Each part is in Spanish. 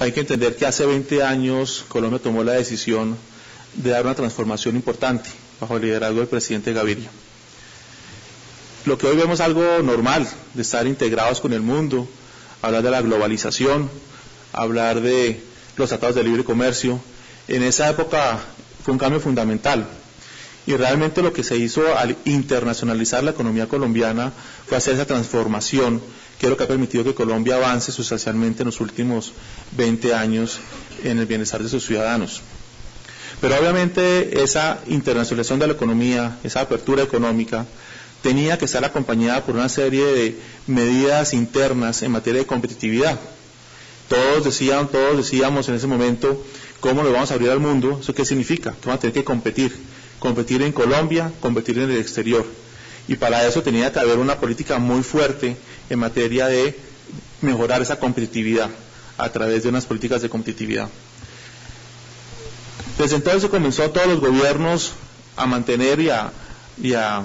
Hay que entender que hace 20 años Colombia tomó la decisión de dar una transformación importante bajo el liderazgo del presidente Gaviria. Lo que hoy vemos es algo normal, de estar integrados con el mundo, hablar de la globalización, hablar de los tratados de libre comercio. En esa época fue un cambio fundamental. Y realmente lo que se hizo al internacionalizar la economía colombiana fue hacer esa transformación, que es lo que ha permitido que Colombia avance sustancialmente en los últimos 20 años en el bienestar de sus ciudadanos. Pero obviamente esa internacionalización de la economía, esa apertura económica, tenía que estar acompañada por una serie de medidas internas en materia de competitividad. Todos decíamos en ese momento, ¿cómo lo vamos a abrir al mundo? ¿Eso qué significa? Que vamos a tener que competir en Colombia, competir en el exterior. Y para eso tenía que haber una política muy fuerte en materia de mejorar esa competitividad a través de unas políticas de competitividad. Desde entonces comenzó todos los gobiernos a mantener y a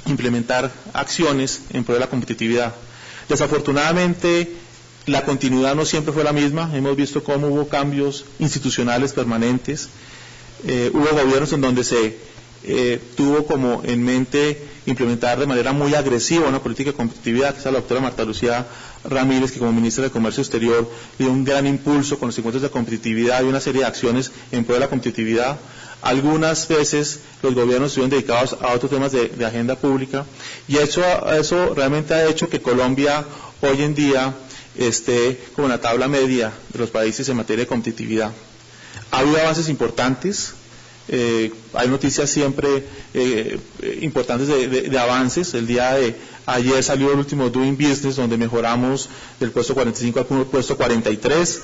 implementar acciones en pro de la competitividad. Desafortunadamente, la continuidad no siempre fue la misma. Hemos visto cómo hubo cambios institucionales permanentes. Hubo gobiernos en donde se tuvo como en mente implementar de manera muy agresiva una política de competitividad, que es la doctora Marta Lucía Ramírez, que como ministra de Comercio Exterior dio un gran impulso con los encuentros de competitividad y una serie de acciones en pro de la competitividad. Algunas veces los gobiernos estuvieron dedicados a otros temas de agenda pública, y eso realmente ha hecho que Colombia hoy en día esté como en la tabla media de los países en materia de competitividad. Ha habido avances importantes, hay noticias siempre importantes de avances. El día de ayer salió el último Doing Business, donde mejoramos del puesto 45 al puesto 43,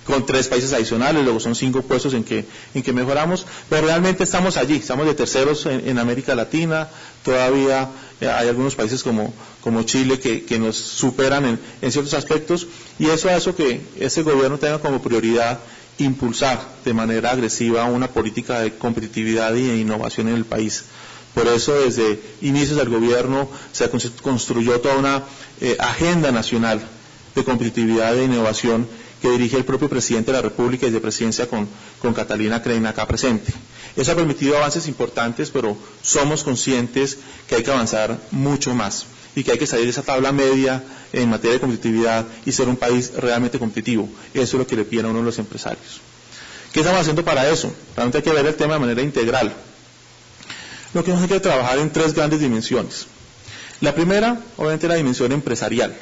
con 3 países adicionales, luego son 5 puestos en que mejoramos, pero realmente estamos allí, estamos de terceros en América Latina. Todavía hay algunos países como Chile que nos superan en ciertos aspectos, y eso hace que ese gobierno tenga como prioridad impulsar de manera agresiva una política de competitividad y de innovación en el país. Por eso desde inicios del gobierno se construyó toda una agenda nacional de competitividad e innovación que dirige el propio presidente de la República y de presidencia con Catalina Krein acá presente. Eso ha permitido avances importantes, pero somos conscientes que hay que avanzar mucho más y que hay que salir de esa tabla media en materia de competitividad y ser un país realmente competitivo. Eso es lo que le piden a uno de los empresarios. ¿Qué estamos haciendo para eso? Realmente hay que ver el tema de manera integral. Lo que hay que trabajar en 3 grandes dimensiones. La primera, obviamente, la dimensión empresarial.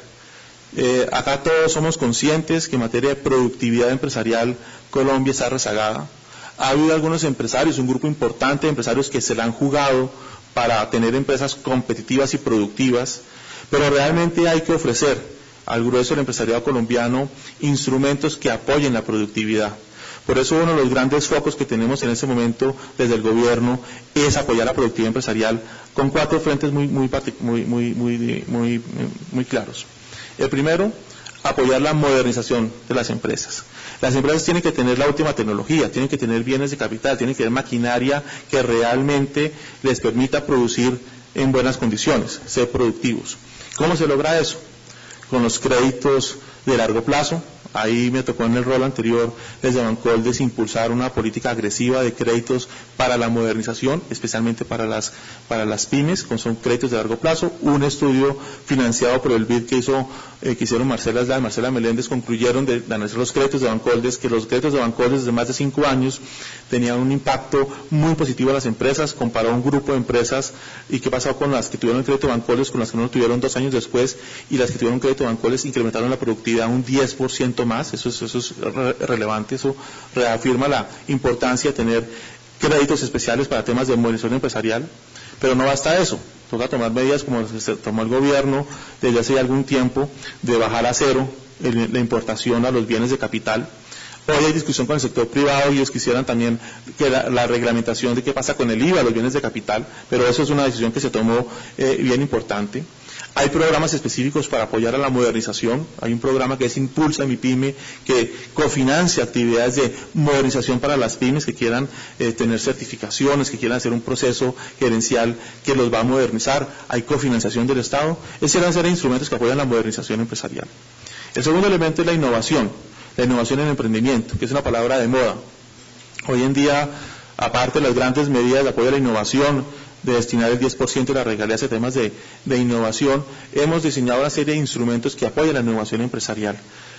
Acá todos somos conscientes que en materia de productividad empresarial Colombia está rezagada. Ha habido algunos empresarios, un grupo importante de empresarios que se la han jugado para tener empresas competitivas y productivas, pero realmente hay que ofrecer al grueso del empresariado colombiano instrumentos que apoyen la productividad. Por eso uno de los grandes focos que tenemos en este momento desde el gobierno es apoyar la productividad empresarial con 4 frentes muy claros. El primero, apoyar la modernización de las empresas. Las empresas tienen que tener la última tecnología, tienen que tener bienes de capital, tienen que tener maquinaria que realmente les permita producir en buenas condiciones, ser productivos. ¿Cómo se logra eso? Con los créditos de largo plazo. Ahí me tocó en el rol anterior desde Bancoldes impulsar una política agresiva de créditos para la modernización, especialmente para las pymes, son créditos de largo plazo. Un estudio financiado por el BID que hicieron Marcela Meléndez, concluyeron de analizar los créditos de Bancoldes, que los créditos de Bancoldes desde más de 5 años tenían un impacto muy positivo a las empresas. Comparó un grupo de empresas y qué pasó con las que tuvieron el crédito de Bancoldes con las que no lo tuvieron 2 años después, y las que tuvieron crédito de Bancoldes incrementaron la productividad un 10% más. Eso es relevante, eso reafirma la importancia de tener créditos especiales para temas de modernización empresarial. Pero no basta eso, toca tomar medidas como las que se tomó el gobierno desde hace algún tiempo, de bajar a 0 la importación a los bienes de capital. Hoy hay discusión con el sector privado y ellos quisieran también que la reglamentación de qué pasa con el IVA de los bienes de capital, pero eso es una decisión que se tomó bien importante. Hay programas específicos para apoyar a la modernización. Hay un programa que es Impulsa Mi Pyme, que cofinancia actividades de modernización para las pymes que quieran tener certificaciones, que quieran hacer un proceso gerencial que los va a modernizar. Hay cofinanciación del Estado. Esos eran instrumentos que apoyan la modernización empresarial. El segundo elemento es la innovación. la innovación en el emprendimiento, que es una palabra de moda. Hoy en día, aparte de las grandes medidas de apoyo a la innovación, de destinar el 10% de las regalías a temas de innovación, hemos diseñado una serie de instrumentos que apoyan la innovación empresarial.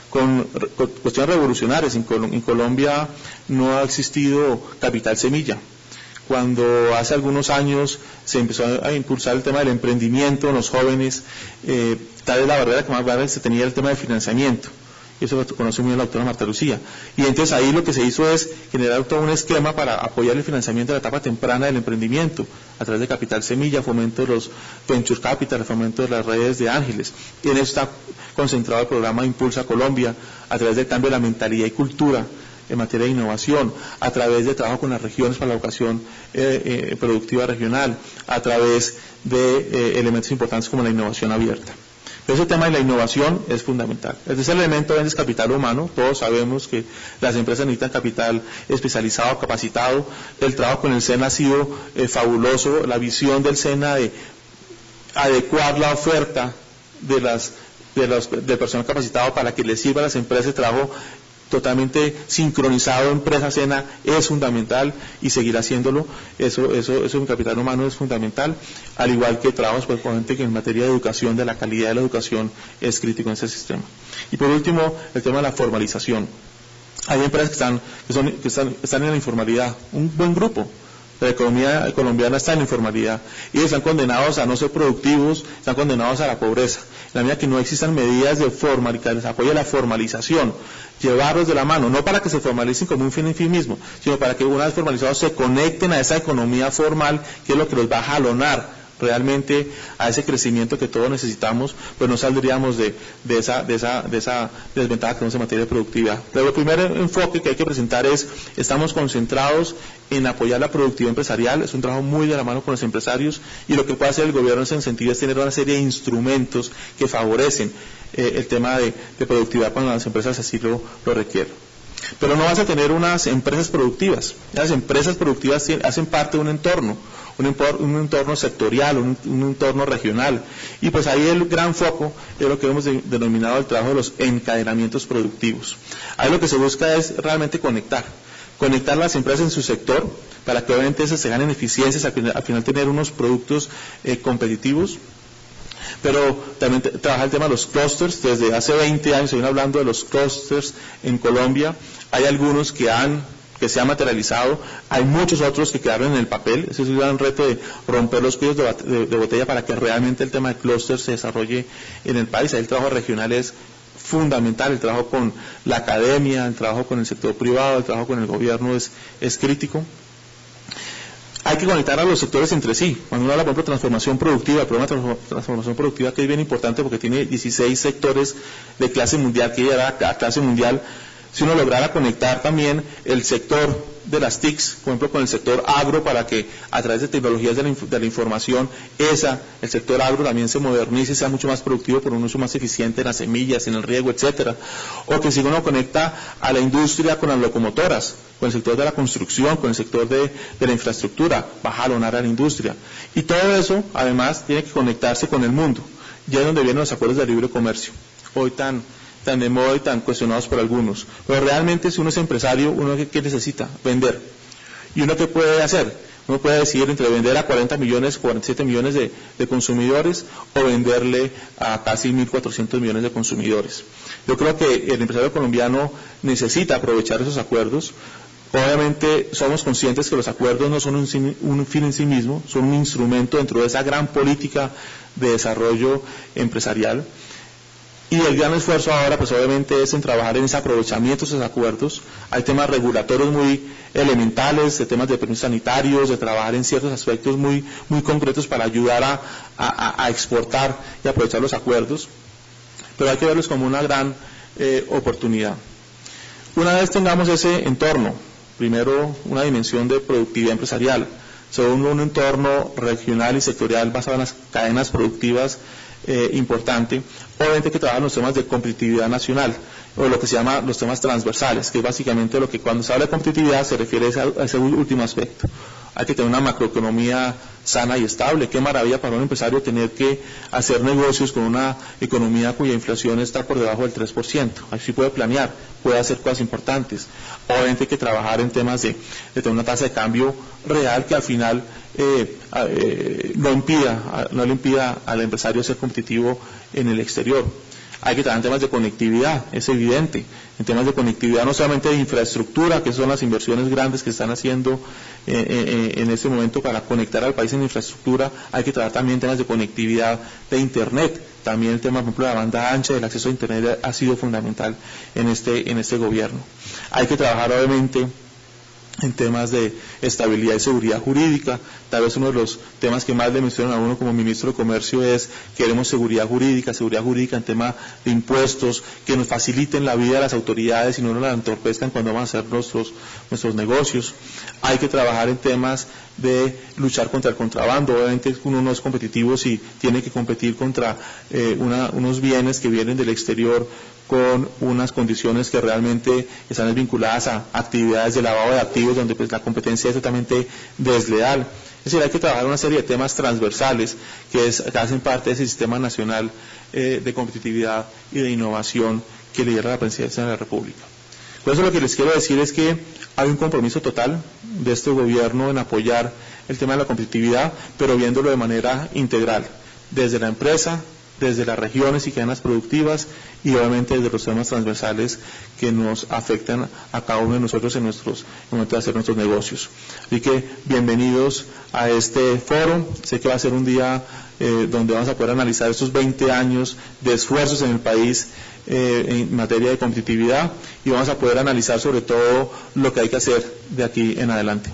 Con cuestiones revolucionarias, en Colombia no ha existido capital semilla. Cuando hace algunos años se empezó a impulsar el tema del emprendimiento en los jóvenes, tal vez la barrera que más grande se tenía el tema del financiamiento. Y eso lo conoce muy bien la doctora Marta Lucía. Y entonces ahí lo que se hizo es generar todo un esquema para apoyar el financiamiento de la etapa temprana del emprendimiento, a través de Capital Semilla, fomento de los Venture Capital, fomento de las redes de ángeles. Y en eso está concentrado el programa Impulsa Colombia, a través del cambio de la mentalidad y cultura en materia de innovación, a través de trabajo con las regiones para la educación productiva regional, a través de elementos importantes como la innovación abierta. Ese tema de la innovación es fundamental. El tercer elemento es capital humano. Todos sabemos que las empresas necesitan capital especializado, capacitado. El trabajo con el SENA ha sido fabuloso. La visión del SENA de adecuar la oferta del personal capacitado para que les sirva a las empresas de trabajo totalmente sincronizado empresa SENA es fundamental y seguirá haciéndolo. Eso en capital humano es fundamental, al igual que trabajos que en materia de educación, de la calidad de la educación es crítico en ese sistema. Y por último, el tema de la formalización. Hay empresas que están en la informalidad, un buen grupo. La economía colombiana está en la informalidad y están condenados a no ser productivos, están condenados a la pobreza. En la medida que no existan medidas de que les apoye la formalización, llevarlos de la mano, no para que se formalicen como un fin en sí mismo, sino para que una vez formalizados se conecten a esa economía formal, que es lo que los va a jalonar realmente a ese crecimiento que todos necesitamos, pues no saldríamos de esa desventaja que tenemos en materia de productividad. Pero el primer enfoque que hay que presentar es, estamos concentrados en apoyar la productividad empresarial, es un trabajo muy de la mano con los empresarios, y lo que puede hacer el gobierno en ese sentido es tener una serie de instrumentos que favorecen el tema de productividad cuando las empresas así lo requieren. Pero no vas a tener unas empresas productivas. Las empresas productivas hacen parte de un entorno sectorial, un entorno regional. Y pues ahí el gran foco es lo que hemos denominado el trabajo de los encadenamientos productivos. Ahí lo que se busca es realmente conectar las empresas en su sector para que obviamente se ganen eficiencias, al final tener unos productos competitivos. Pero también trabaja el tema de los clústeres. Desde hace 20 años se viene hablando de los clústeres en Colombia. Hay algunos que se han materializado, hay muchos otros que quedaron en el papel. Ese es un gran reto de romper los cuellos de botella para que realmente el tema de clústeres se desarrolle en el país. Ahí el trabajo regional es fundamental, el trabajo con la academia, el trabajo con el sector privado, el trabajo con el gobierno es crítico. Hay que conectar a los sectores entre sí. Cuando uno habla, por ejemplo, de transformación productiva, el programa de transformación productiva, que es bien importante porque tiene 16 sectores de clase mundial, que llegará a clase mundial. Si uno lograra conectar también el sector de las TICs, por ejemplo, con el sector agro, para que a través de tecnologías de la información, el sector agro también se modernice y sea mucho más productivo por un uso más eficiente en las semillas, en el riego, etcétera. O que si uno conecta a la industria con las locomotoras, con el sector de la construcción, con el sector de la infraestructura, va a jalonar a la industria. Y todo eso, además, tiene que conectarse con el mundo. Ya es donde vienen los acuerdos de libre comercio, hoy tan de moda y tan cuestionados por algunos. Pero realmente, si uno es empresario, uno ¿qué necesita? Vender. ¿Y uno qué puede hacer? Uno puede decidir entre vender a 40 millones, 47 millones de consumidores, o venderle a casi 1.400 millones de consumidores. Yo creo que el empresario colombiano necesita aprovechar esos acuerdos. Obviamente somos conscientes que los acuerdos no son un fin en sí mismo, son un instrumento dentro de esa gran política de desarrollo empresarial. Y el gran esfuerzo ahora, pues obviamente, es en trabajar en ese aprovechamiento de esos acuerdos. Hay temas regulatorios muy elementales, de temas de permisos sanitarios, de trabajar en ciertos aspectos muy concretos para ayudar a exportar y aprovechar los acuerdos. Pero hay que verlos como una gran oportunidad. Una vez tengamos ese entorno, primero una dimensión de productividad empresarial, segundo un entorno regional y sectorial basado en las cadenas productivas importante, obviamente hay que trabajar en los temas de competitividad nacional, o lo que se llama los temas transversales, que es básicamente lo que cuando se habla de competitividad se refiere a ese último aspecto. hay que tener una macroeconomía sana y estable. Qué maravilla para un empresario tener que hacer negocios con una economía cuya inflación está por debajo del 3%. Así puede planear, puede hacer cosas importantes. Obviamente hay que trabajar en temas de tener una tasa de cambio real que al final no le impida al empresario ser competitivo en el exterior. Hay que trabajar en temas de conectividad, es evidente. En temas de conectividad, no solamente de infraestructura, que son las inversiones grandes que están haciendo en este momento para conectar al país en infraestructura, hay que trabajar también en temas de conectividad de Internet. También el tema, por ejemplo, de la banda ancha, del acceso a Internet ha sido fundamental en este gobierno. Hay que trabajar, obviamente, en temas de estabilidad y seguridad jurídica. Tal vez uno de los temas que más le mencionan a uno como ministro de Comercio es: queremos seguridad jurídica en tema de impuestos, que nos faciliten la vida a las autoridades y no nos la entorpezcan cuando vamos a hacer nuestros negocios. Hay que trabajar en temas de luchar contra el contrabando. Obviamente uno no es competitivo si tiene que competir contra unos bienes que vienen del exterior con unas condiciones que realmente están vinculadas a actividades de lavado de activos, donde pues la competencia es totalmente desleal. Es decir, hay que trabajar una serie de temas transversales que hacen parte de ese sistema nacional de competitividad y de innovación que lidera la Presidencia de la República. Por eso lo que les quiero decir es que hay un compromiso total de este gobierno en apoyar el tema de la competitividad, pero viéndolo de manera integral, desde la empresa, desde las regiones y cadenas productivas y obviamente desde los temas transversales que nos afectan a cada uno de nosotros en el momento de hacer nuestros negocios. Así que bienvenidos a este foro. Sé que va a ser un día donde vamos a poder analizar estos 20 años de esfuerzos en el país en materia de competitividad y vamos a poder analizar sobre todo lo que hay que hacer de aquí en adelante.